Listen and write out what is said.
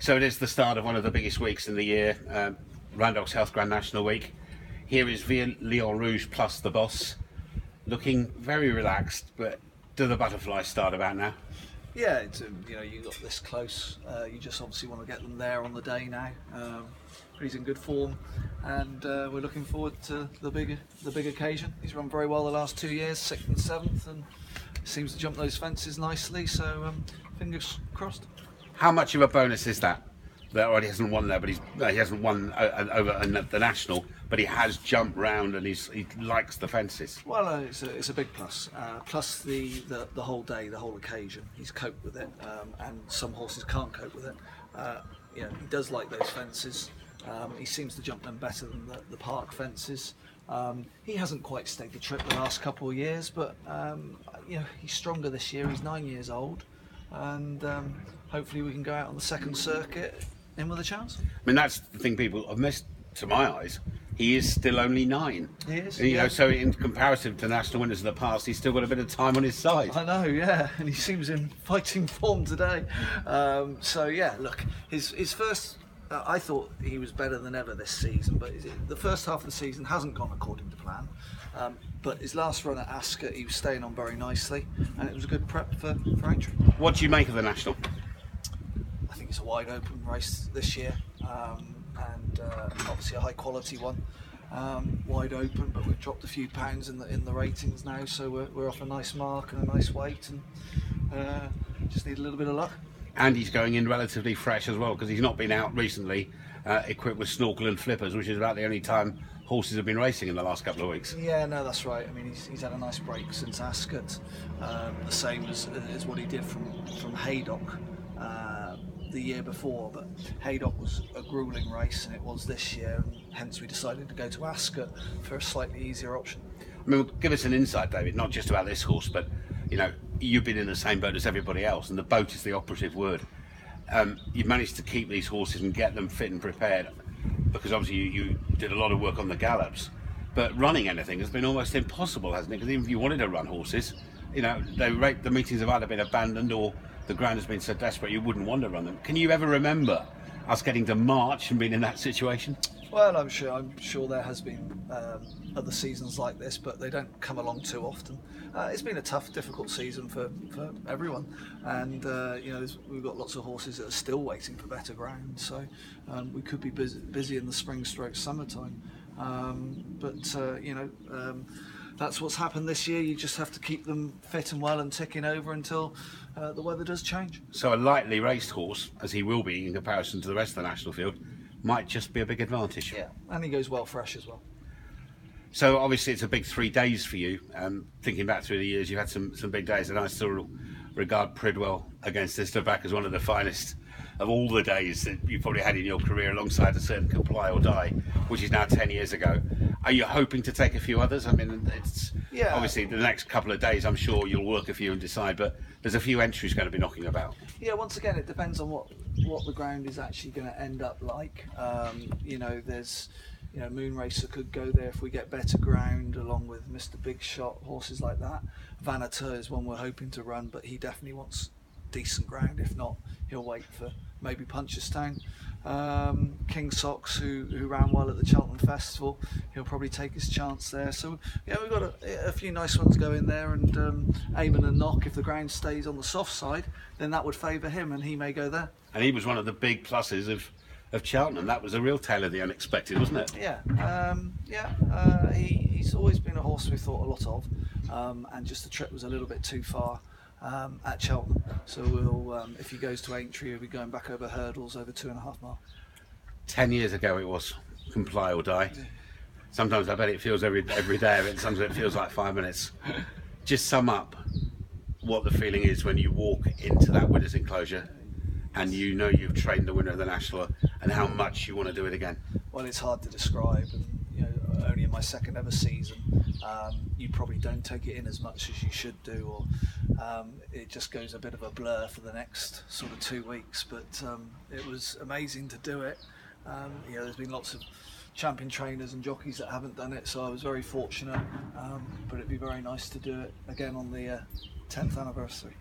So it is the start of one of the biggest weeks in the year, Randox Health Grand National Week. Here is Vieux Lion Rouge plus the boss, looking very relaxed, but do the butterflies start about now? Yeah, it's, you got this close. You just obviously want to get them there on the day now. But he's in good form, and we're looking forward to the big occasion. He's run very well the last 2 years, 6th and 7th, and seems to jump those fences nicely. So fingers crossed. How much of a bonus is that? That already hasn't won there, but he hasn't won over the national, but he has jumped round and he likes the fences. Well, it's a big plus. Plus the whole day, the whole occasion. He's coped with it, and some horses can't cope with it. He does like those fences. He seems to jump them better than the park fences. He hasn't quite stayed the trip the last couple of years, but he's stronger this year. He's 9 years old, and hopefully we can go out on the second circuit in with a chance. I mean, that's the thing people have missed, to my eyes. He is still only 9. He is. And, so in comparison to national winners of the past, he's still got a bit of time on his side. I know, yeah, and he seems in fighting form today. So yeah, look, his first. I thought he was better than ever this season, but the first half of the season hasn't gone according to plan. But his last run at Ascot, he was staying on very nicely, and it was a good prep for Aintree. What do you make of the national? I think it's a wide open race this year, and obviously a high quality one. Wide open, but we've dropped a few pounds in the ratings now, so we're off a nice mark and a nice weight, and just need a little bit of luck. And he's going in relatively fresh as well, because he's not been out recently equipped with snorkel and flippers, which is about the only time horses have been racing in the last couple of weeks. Yeah, no, that's right. I mean, he's had a nice break since Ascot, the same as what he did from Haydock the year before. But Haydock was a gruelling race, and it was this year, and hence we decided to go to Ascot for a slightly easier option. I mean, give us an insight, David, not just about this horse, but you've been in the same boat as everybody else, and the boat is the operative word. You've managed to keep these horses and get them fit and prepared, because obviously you did a lot of work on the gallops, but running anything has been almost impossible, hasn't it? Because even if you wanted to run horses, the meetings have either been abandoned or the ground has been so desperate you wouldn't want to run them. Can you ever remember us getting to March and being in that situation? Well, I'm sure there has been other seasons like this, but they don't come along too often. It's been a tough, difficult season for everyone, and we've got lots of horses that are still waiting for better ground. So we could be busy in the spring/summertime, that's what's happened this year. You just have to keep them fit and well and ticking over until the weather does change. So a lightly raced horse, as he will be in comparison to the rest of the national field, might just be a big advantage. Yeah, and he goes well fresh as well. So obviously it's a big 3 days for you. Thinking back through the years, you've had some big days, and I still regard Pridwell against Listerback as one of the finest of all the days that you probably had in your career, alongside a certain Comply or Die, which is now 10 years ago. Are you hoping to take a few others? I mean, it's obviously the next couple of days, I'm sure you'll work a few and decide, but there's a few entries going to be knocking about. Yeah, once again, it depends on what the ground is actually going to end up like. There's Moonracer could go there if we get better ground, along with Mr. Big Shot, horses like that. Vanateur is one we're hoping to run, but he definitely wants decent ground. If not, he'll wait for maybe Punchestown. King Socks, who ran well at the Cheltenham Festival, he'll probably take his chance there. So yeah, we've got a few nice ones going there, and Eamon and Knock, if the ground stays on the soft side, then that would favour him, and he may go there. And he was one of the big pluses of Cheltenham. That was a real tale of the unexpected, wasn't it? Yeah, he's always been a horse we thought a lot of, and just the trip was a little bit too far at Cheltenham. So we'll, if he goes to Aintree, he'll be going back over hurdles over 2.5 miles. 10 years ago it was Comply or Die. Yeah. Sometimes I bet it feels every day of it, and sometimes it feels like 5 minutes. Just sum up what the feeling is when you walk into that winner's enclosure and you've trained the winner of the national, and how much you want to do it again. Well, it's hard to describe, and only in my second ever season, you probably don't take it in as much as you should do, or it just goes a bit of a blur for the next sort of 2 weeks. But it was amazing to do it. There's been lots of champion trainers and jockeys that haven't done it, so I was very fortunate. But it'd be very nice to do it again on the 10th anniversary.